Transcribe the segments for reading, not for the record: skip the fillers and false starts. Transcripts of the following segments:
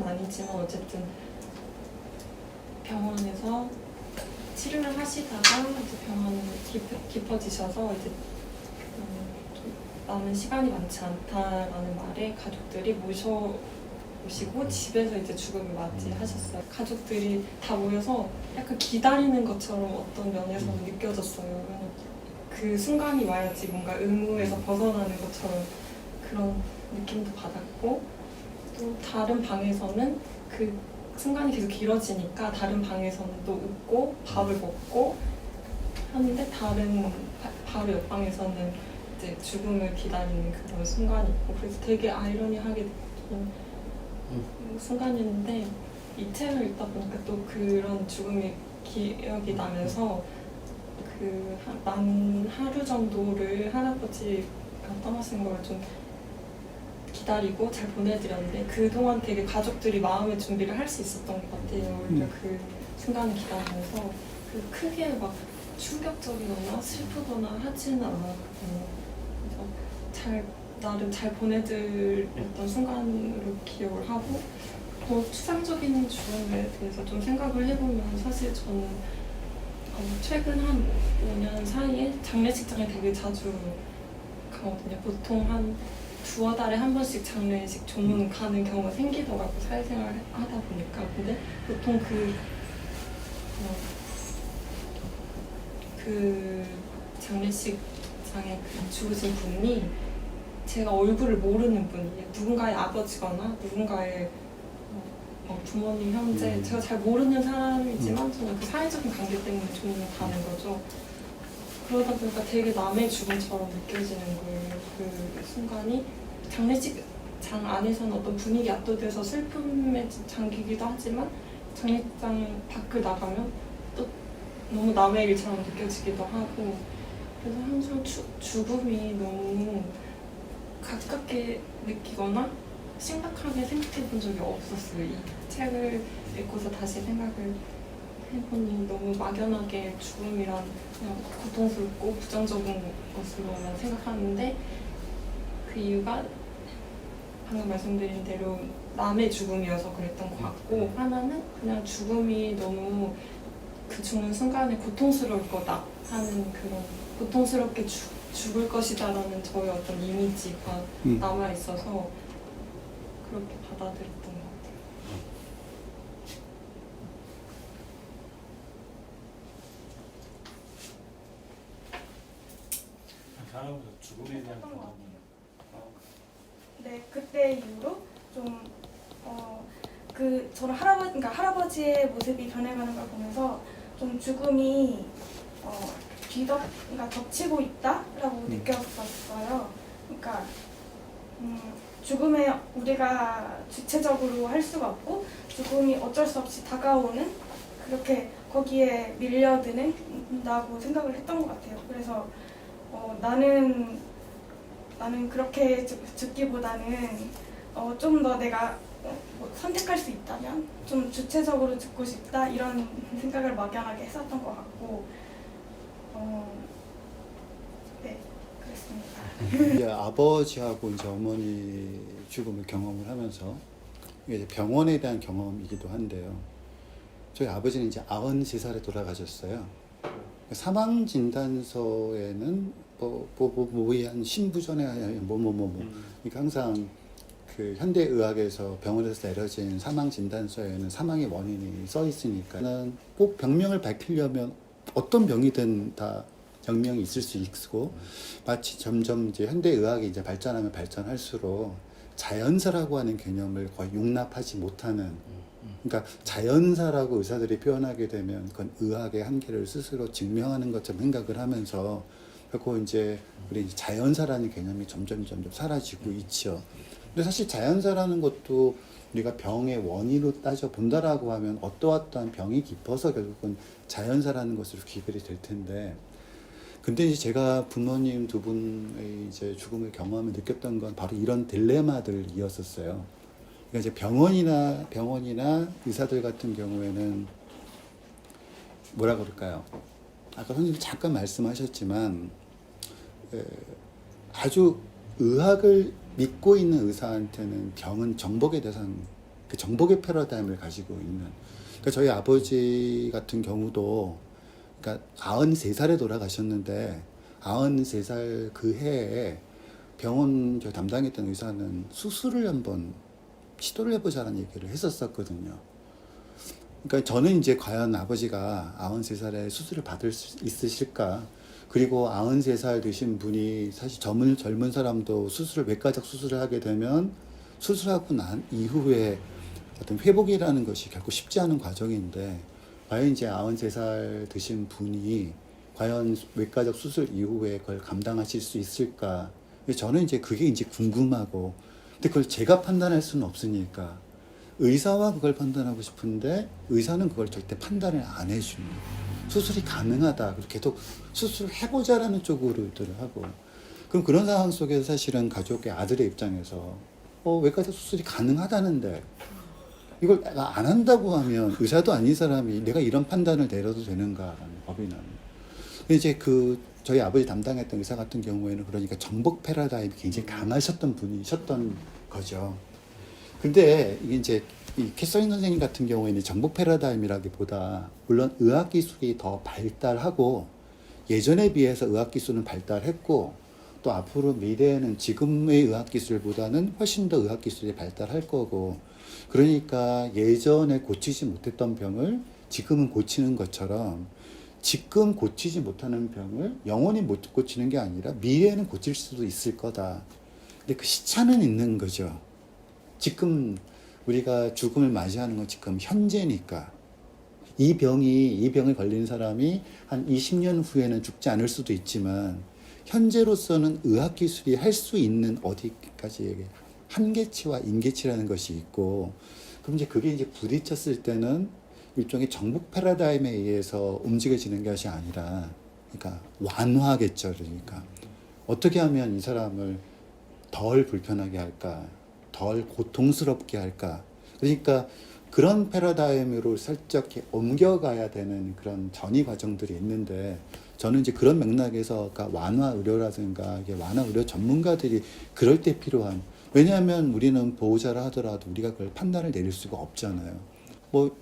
아니지만 어쨌든 병원에서 치료를 하시다가 이제 병원이 깊어지셔서 이제 좀 남은 시간이 많지 않다라는 말에 가족들이 모셔오시고 집에서 이제 죽음을 맞이하셨어요. 가족들이 다 모여서 약간 기다리는 것처럼 어떤 면에서는 느껴졌어요. 그 순간이 와야지 뭔가 의무에서 벗어나는 것처럼 그런 느낌도 받았고, 또 다른 방에서는 그 순간이 계속 길어지니까 다른 방에서는 또 웃고 밥을 먹고 하는데 바로 옆방에서는 이제 죽음을 기다리는 그런 순간이 있고, 그래서 되게 아이러니하게 느낀 순간이었는데 이 책을 읽다 보니까 또 그런 죽음의 기억이 나면서 난 하루 정도를 할아버지가 떠나신 걸 좀 기다리고 잘 보내드렸는데 그동안 되게 가족들이 마음의 준비를 할 수 있었던 것 같아요. 오히려 그 순간을 기다리면서 크게 막 충격적이거나 슬프거나 하지는 않았거든요. 그래서 나름 잘 보내드렸던 순간으로 기억을 하고, 더 추상적인 죽음에 대해서 좀 생각을 해보면 사실 저는 최근 한 5년 사이에 장례식장에 되게 자주 가거든요. 보통 한 두어 달에 한 번씩 장례식 조문 가는 경우가 생기더라고, 사회생활 하다 보니까. 근데 보통 그 장례식장에 죽으신 분이 제가 얼굴을 모르는 분이에요. 누군가의 아버지거나 누군가의 부모님, 형제, 제가 잘 모르는 사람이지만 저는 그 사회적인 관계 때문에 조문을 가는 거죠. 그러다 보니까 되게 남의 죽음처럼 느껴지는 거예요. 그 순간이 장례식장 안에서는 어떤 분위기 압도돼서 슬픔에 잠기기도 하지만 장례식장 밖을 나가면 또 너무 남의 일처럼 느껴지기도 하고, 그래서 항상 죽음이 너무 가깝게 느끼거나 심각하게 생각해 본 적이 없었어요. 이 책을 읽고서 다시 생각을 해보니 너무 막연하게 죽음이란 그냥 고통스럽고 부정적인 것으로만 생각하는데, 그 이유가 방금 말씀드린 대로 남의 죽음이어서 그랬던 것 같고, 하나는 그냥 죽음이 너무 그 죽는 순간에 고통스러울 거다 하는 그런 고통스럽게 죽을 것이다라는 저의 어떤 이미지가 남아있어서 그렇게 받아들였던 것 같아요. 할아버지 죽음에 대한 경험은? 네, 그때 이후로 좀 저는 그러니까 할아버지의 모습이 변해가는 걸 보면서 좀 죽음이 그러니까 덮치고 있다라고 느꼈었어요. 그러니까 죽음에 우리가 주체적으로 할 수가 없고 죽음이 어쩔 수 없이 다가오는, 그렇게 거기에 밀려드는다고 생각을 했던 것 같아요. 그래서 나는 그렇게 죽기보다는 좀 더 내가 선택할 수 있다면 좀 주체적으로 죽고 싶다, 이런 생각을 막연하게 했었던 것 같고, 네, 그랬습니다. 이제 아버지하고 이제 어머니 죽음을 경험을 하면서 이제 병원에 대한 경험이기도 한데요. 저희 아버지는 이제 93살에 돌아가셨어요. 사망 진단서에는 한 신부전에 그러니까 항상 그 현대의학에서 병원에서 내려진 사망 진단서에는 사망의 원인이 써 있으니까 꼭 병명을 밝히려면 어떤 병이든 다 병명이 있을 수 있고, 마치 점점 이제 현대의학이 이제 발전하면 발전할수록 자연사라고 하는 개념을 거의 용납하지 못하는, 그러니까 자연사라고 의사들이 표현하게 되면 그건 의학의 한계를 스스로 증명하는 것처럼 생각을 하면서 결국 이제 우리 자연사라는 개념이 점점 사라지고 있죠. 근데 사실 자연사라는 것도 우리가 병의 원인으로 따져 본다라고 하면 어떠한 병이 깊어서 결국은 자연사라는 것으로 귀결이 될 텐데, 근데 이제 제가 부모님 두 분의 이제 죽음을 경험을 느꼈던 건 바로 이런 딜레마들이었었어요. 그러니까 이제 병원이나 의사들 같은 경우에는 뭐라 그럴까요? 아까 선생님 잠깐 말씀하셨지만 아주 의학을 믿고 있는 의사한테는 병은 정복의 대상이 그 정복의 패러다임을 가지고 있는. 그러니까 저희 아버지 같은 경우도 그러니까 93살에 돌아가셨는데 93살 그 해에 병원 저 담당했던 의사는 수술을 한번 시도를 해보자는 얘기를 했었거든요. 그러니까 저는 이제 과연 아버지가 93살에 수술을 받을 수 있으실까? 그리고 93살 되신 분이 사실 젊은 사람도 외과적 수술을 하게 되면 수술하고 난 이후에 어떤 회복이라는 것이 결코 쉽지 않은 과정인데 과연 이제 93살 드신 분이 과연 외과적 수술 이후에 그걸 감당하실 수 있을까? 저는 이제 그게 이제 궁금하고 근데 그걸 제가 판단할 수는 없으니까 의사와 그걸 판단하고 싶은데 의사는 그걸 절대 판단을 안 해주는 수술이 가능하다. 계속 수술을 해보자라는 쪽으로들 하고 그럼 그런 상황 속에서 사실은 가족의 아들의 입장에서 외과적 수술이 가능하다는데 이걸 내가 안 한다고 하면 의사도 아닌 사람이 내가 이런 판단을 내려도 되는가라는 법이 나는. 이제 저희 아버지 담당했던 의사 같은 경우에는 그러니까 정복 패러다임이 굉장히 강하셨던 분이셨던 거죠. 근데 이게 이제 이 캐서린 선생님 같은 경우에는 정복 패러다임이라기보다 물론 의학 기술이 더 발달하고 예전에 비해서 의학 기술은 발달했고 또 앞으로 미래에는 지금의 의학 기술보다는 훨씬 더 의학 기술이 발달할 거고 그러니까 예전에 고치지 못했던 병을 지금은 고치는 것처럼 지금 고치지 못하는 병을 영원히 못 고치는 게 아니라 미래에는 고칠 수도 있을 거다. 근데 그 시차는 있는 거죠. 지금 우리가 죽음을 맞이하는 건 지금 현재니까 이 병을 걸린 사람이 한 20년 후에는 죽지 않을 수도 있지만 현재로서는 의학 기술이 할 수 있는 어디까지 한계치와 임계치라는 것이 있고 그럼 이제 그게 이제 부딪혔을 때는 일종의 정복 패러다임에 의해서 움직여지는 것이 아니라 그러니까 완화겠죠. 그러니까 어떻게 하면 이 사람을 덜 불편하게 할까 덜 고통스럽게 할까 그러니까 그런 패러다임으로 살짝 옮겨가야 되는 그런 전이 과정들이 있는데 저는 이제 그런 맥락에서 그러니까 완화 의료라든가 완화 의료 전문가들이 그럴 때 필요한 왜냐하면 우리는 보호자라 하더라도 우리가 그걸 판단을 내릴 수가 없잖아요.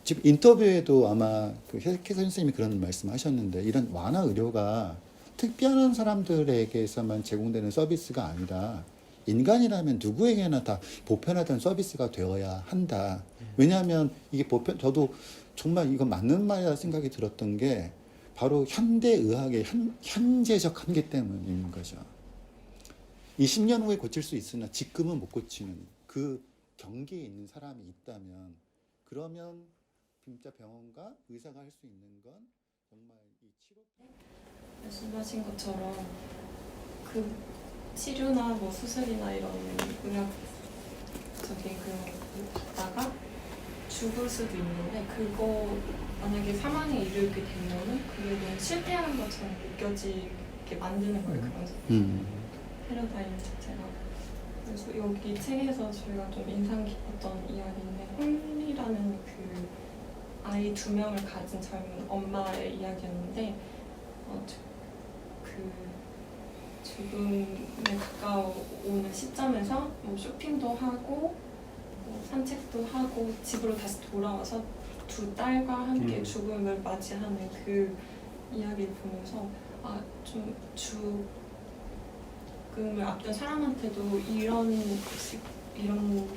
지금 인터뷰에도 아마 캐서 선생님이 그런 말씀하셨는데 이런 완화 의료가 특별한 사람들에게서만 제공되는 서비스가 아니라 인간이라면 누구에게나 다 보편화된 서비스가 되어야 한다. 왜냐하면 이게 저도 정말 이거 맞는 말이라 생각이 들었던 게 바로 현대의학의 현재적 한계 때문인 거죠. 20년 후에 고칠 수 있으나 지금은 못 고치는 그 경계에 있는 사람이 있다면 그러면 진짜 병원과 의사가 할 수 있는 건 정말 이 치료 말씀하신 것처럼 그 치료나 수술이나 이런 의학적인 그런 거 받다가 죽을 수도 있는데 그거 만약에 사망에 이르게 되면은 그게 너무 실패하는 것처럼 느껴지게 만드는 거예요. 그런 패러다임 자체가. 그래서 여기 책에서 저희가 좀 인상 깊었던 이야기인데 홀리라는 그 아이 2명을 가진 젊은 엄마의 이야기였는데 그 죽음에 가까워오는 시점에서 쇼핑도 하고 산책도 하고 집으로 다시 돌아와서 2 딸과 함께 죽음을 맞이하는 그 이야기를 보면서 좀 죽음을 앞둔 사람한테도 이런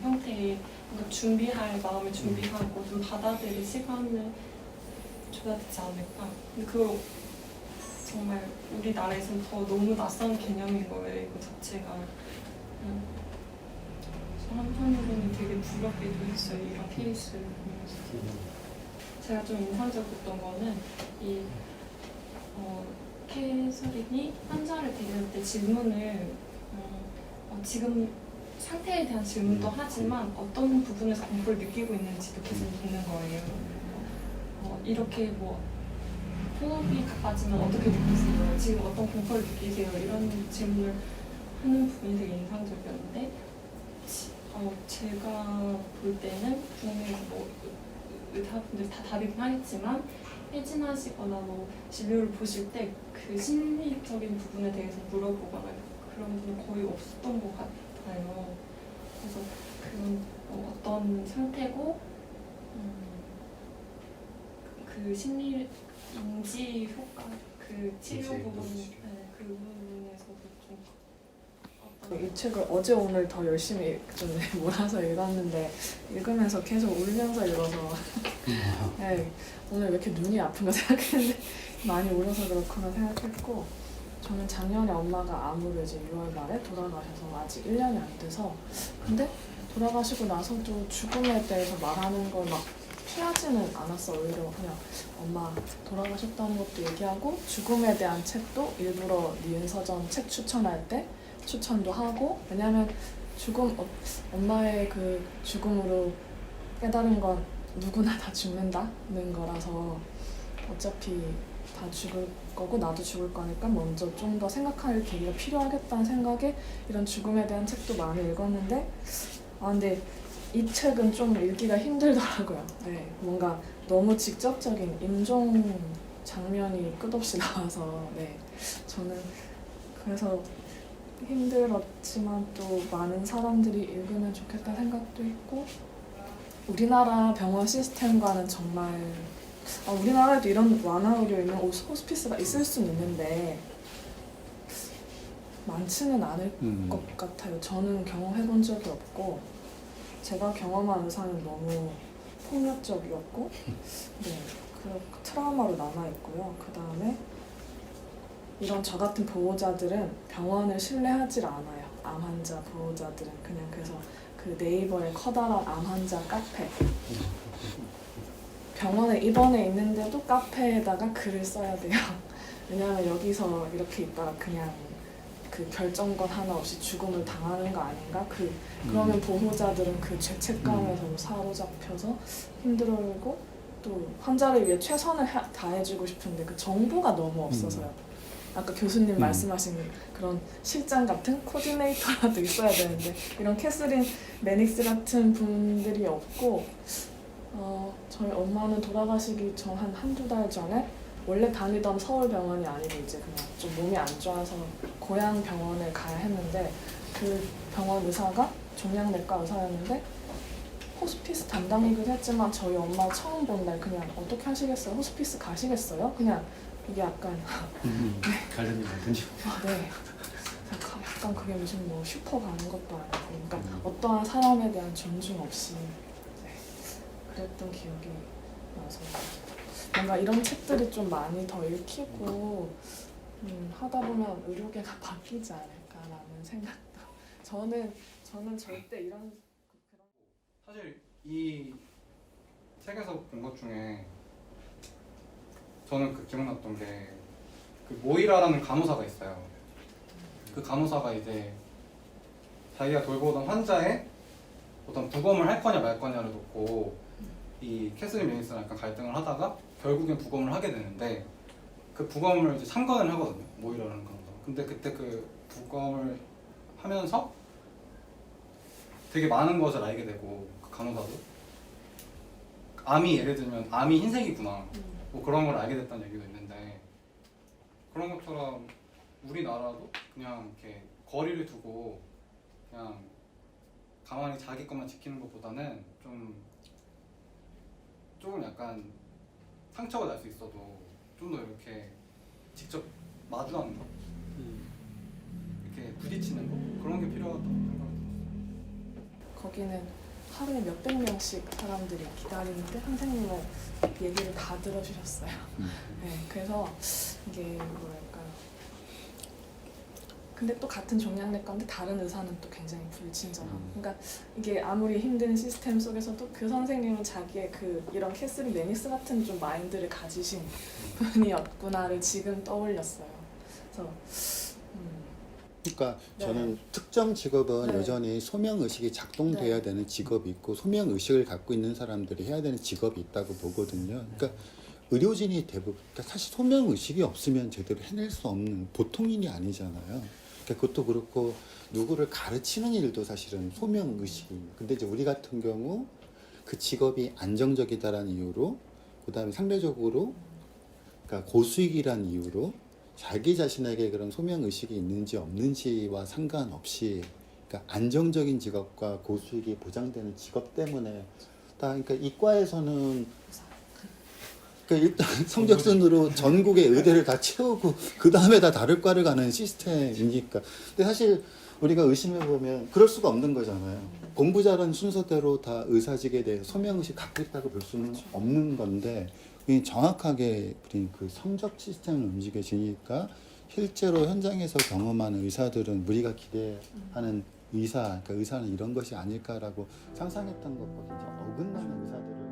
형태의 뭔가 준비할 마음을 준비하고 좀 받아들일 시간을 줘야 되지 않을까. 근데 그걸 정말 우리나라에서는 더 너무 낯선 개념인 거예요. 이거 자체가. 한편으로는 되게 부럽기도 했어요. 이런 케이스를 보면서. 제가 좀 인상적이었던 거는 이 캐서린이 환자를 대할 때 질문을 지금 상태에 대한 질문도 하지만 어떤 부분에서 공포를 느끼고 있는지도 계속 묻는 거예요. 이렇게 호흡이 가빠지면 어떻게 느끼세요? 지금 어떤 공포를 느끼세요? 이런 질문을 하는 부분이 되게 인상적이었는데 제가 볼 때는 분명히 의사분들 다 다르긴 하겠지만 회진하시거나 진료를 보실 때 그 심리적인 부분에 대해서 물어보거나 그런 분은 거의 없었던 것 같아요. 그래서 그런 어떤 상태고 그 심리 인지 효과 그 치료 인지, 부분 인지. 네, 그 부분에서도 좀 이 책을 어제 오늘 더 열심히 좀 몰아서 읽었는데 읽으면서 계속 울면서 읽어서 네, 오늘 왜 이렇게 눈이 아픈가 생각했는데 많이 울어서 그렇구나 생각했고 저는 작년에 엄마가 암으로 이제 6월 말에 돌아가셔서 아직 1년이 안 돼서 근데 돌아가시고 나서도 죽음에 대해서 말하는 걸 막 피하지는 않았어. 오히려 그냥 엄마 돌아가셨다는 것도 얘기하고 죽음에 대한 책도 일부러 니은서점 책 추천할 때 추천도 하고 왜냐면 엄마의 그 죽음으로 깨달은 건 누구나 다 죽는다는 거라서 어차피 다 죽을 거고 나도 죽을 거니까 먼저 좀 더 생각할 계기가 필요하겠다는 생각에 이런 죽음에 대한 책도 많이 읽었는데 근데 이 책은 좀 읽기가 힘들더라고요. 네, 뭔가 너무 직접적인 임종 장면이 끝없이 나와서 네, 저는 그래서 힘들었지만 또 많은 사람들이 읽으면 좋겠다는 생각도 있고 우리나라 병원 시스템과는 정말 우리나라에도 이런 완화 의료 있는 호스피스가 있을 수는 있는데 많지는 않을 것 같아요. 저는 경험해본 적이 없고 제가 경험한 의사는 너무 폭력적이었고 네, 그런 트라우마로 남아있고요. 그 다음에 이런 저 같은 보호자들은 병원을 신뢰하지 않아요. 암 환자 보호자들은 그냥 그래서 그 네이버에 커다란 암 환자 카페 병원에 입원해 있는데도 카페에다가 글을 써야 돼요. 왜냐하면 여기서 이렇게 있다가 그냥 그 결정권 하나 없이 죽음을 당하는 거 아닌가? 그러면 보호자들은 그 죄책감에서 사로잡혀서 힘들어하고 또 환자를 위해 최선을 다해주고 싶은데 그 정보가 너무 없어서요. 아까 교수님 말씀하신 그런 실장 같은 코디네이터라도 있어야 되는데 이런 캐서린 매닉스 같은 분들이 없고 저희 엄마는 돌아가시기 전 한두 달 전에 원래 다니던 서울병원이 아니고 이제 그냥 좀 몸이 안 좋아서 고향 병원에 가야 했는데 그 병원 의사가 종양내과 의사였는데 호스피스 담당이기도 했지만 저희 엄마 처음 본 날 그냥 어떻게 하시겠어요? 호스피스 가시겠어요? 그냥 이게 약간 관련이 많군요. 네. 약간 그게 무슨 뭐 슈퍼 가는 것도 아니고 그러니까 어떠한 사람에 대한 존중 없이 네. 그랬던 기억이 나서 뭔가 이런 책들이 좀 많이 더 읽히고 하다 보면 의료계가 바뀌지 않을까라는 생각도 저는 절대 이런 사실 이 책에서 본 것 중에 저는 그 기억났던 게 그 모이라라는 간호사가 있어요. 그 간호사가 이제 자기가 돌보던 환자의 어떤 부검을 할 거냐 말 거냐를 놓고 이 캐슬린 매니스랑 약간 갈등을 하다가 결국엔 부검을 하게 되는데 그 부검을 이제 참관을 하거든요. 모이라라는 간호사. 근데 그때 그 부검을 하면서 되게 많은 것을 알게 되고 그 간호사도 암이 예를 들면 암이 흰색이구나 뭐 그런 걸 알게 됐다는 얘기도 있는데 그런 것처럼 우리나라도 그냥 이렇게 거리를 두고 그냥 가만히 자기 것만 지키는 것보다는 조금 약간 상처가 날 수 있어도 좀 더 이렇게 직접 마주하는 거 이렇게 부딪히는 거 그런 게 필요하다고 생각이 들었어요. 거기는 하루에 몇백 명씩 사람들이 기다리는데 선생님은 얘기를 다 들어주셨어요. 네, 그래서 이게 뭐랄까요. 근데 또 같은 종양내과인데 다른 의사는 또 굉장히 불친절하고 그러니까 이게 아무리 힘든 시스템 속에서도 그 선생님은 자기의 이런 캐슬린 매니스 같은 좀 마인드를 가지신 분이었구나를 지금 떠올렸어요. 그래서 그러니까 네. 저는 특정 직업은 네. 여전히 소명의식이 작동돼야 네. 되는 직업이 있고 소명의식을 갖고 있는 사람들이 해야 되는 직업이 있다고 보거든요. 그러니까 의료진이 대부분 그러니까 사실 소명의식이 없으면 제대로 해낼 수 없는 보통인이 아니잖아요. 그러니까 그것도 그렇고 누구를 가르치는 일도 사실은 소명의식입니다. 근데 이제 우리 같은 경우 그 직업이 안정적이다라는 이유로 그다음에 상대적으로 그러니까 고수익이라는 이유로 자기 자신에게 그런 소명의식이 있는지 없는지와 상관없이 그러니까 그러니까 안정적인 직업과 고수익이 보장되는 직업 때문에 그러니까 이과에서는 그러니까 일단 성적순으로 전국의 의대를 다 채우고 그 다음에 다 다른 과를 가는 시스템이니까. 근데 사실 우리가 의심해 보면 그럴 수가 없는 거잖아요. 공부 잘한 순서대로 다 의사직에 대해서 소명의식 갖고 있다고 볼 수는 없는 건데 그게 정확하게 우린 그 성적 시스템을 움직여지니까 실제로 현장에서 경험하는 의사들은 우리가 기대하는 의사, 그러니까 의사는 이런 것이 아닐까라고 상상했던 것과 굉장히 어긋나는 의사들을